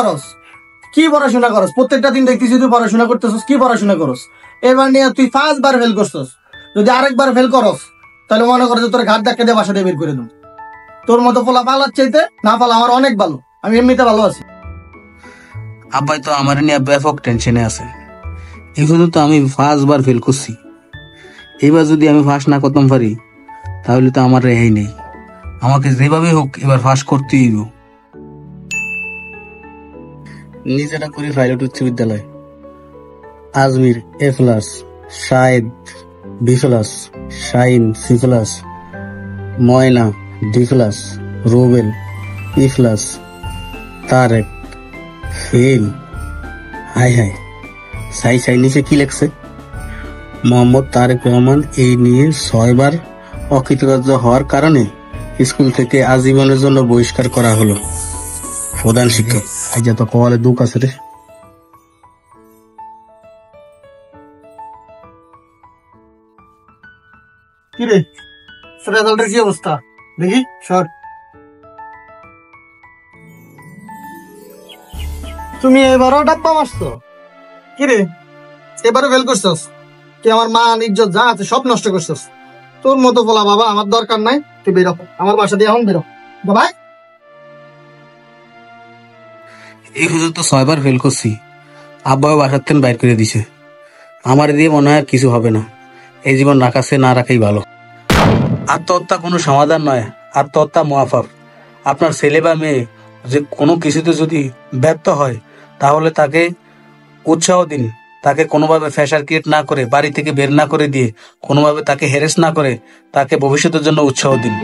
করস? কি পড়াশোনা করস? প্রত্যেকটা দিন দেখতেছি তুই পড়াশোনা করতেছস। কি পড়াশোনা করস? এবার নিয়ে তুই 5 বার ফেল করছস। যদি আরেকবার ফেল করস তাহলে মনে করে যে তোর ঘাট ধাক্কা দিয়ে বাসা দিয়ে বের করে দেব। তোর মতো পোলা পালার চাইতে না পালা আমার অনেক ভালো। আমি এমনিতে ভালো আছি। আব্বাই তো আমার নিয়ে ব্যাপক টেনশনে আছে। এখানে তো আমি 5 বার ফেল করছি। এবার যদি আমি ফাঁস না করতাম পারি তাহলে তো আমার রেহাই নেই। আমাকে যেভাবে হোক এবার ফাঁস করতেই হইব। নিজেরা করি পাইলট উচ্চ বিদ্যালয়। Ajmir A+, Shahed B+, Shahin C+, Moyna D+, Rubel E+, Tareq fail. হাই হাই, সাই নিচে কি লেখছে? মোহাম্মদ তারেক রহমান এই নিয়ে 6 বার অকৃতকার্য হওয়ার কারণে স্কুল থেকে আজীবনের জন্য বহিষ্কার করা হলো। প্রধান শিক্ষক আজ তো কওয়ালে দুঃখ আছে রে। কিরে রেজাল্টের কি অবস্থা দেখি সর। তুমি এবারও ডাব্বা মারছো? কিরে এবারও ফেল করছস? তুই আমার মান ইজ্জত যা আছে সব নষ্ট করছস। তোর মতো বলা বাবা আমার দরকার নাই। তুই বেরো আমার বাসা দিয়ে, এখন বেরো বাবা। এই হুজুর তো 6 বার ফেল করছি। আব্বাও বাসার থেকে বাইর করে দিছে। আমার দিয়ে মনে হয় কিছু হবে না। এই জীবন রাখাছে না রাখাই ভালো। আত্মহত্যা কোনো সমাধান নয়, আত্মহত্যা মহাপাপ। আপনার ছেলে বা মেয়ে যে কোনো কিছুতে যদি ব্যর্থ হয় তাহলে তাকে উৎসাহ দিন। তাকে কোনোভাবে প্রেশার ক্রিয়েট না করে, বাড়ি থেকে বের না করে দিয়ে, কোনোভাবে তাকে হ্যারাস না করে তাকে ভবিষ্যতের জন্য উৎসাহ দিন।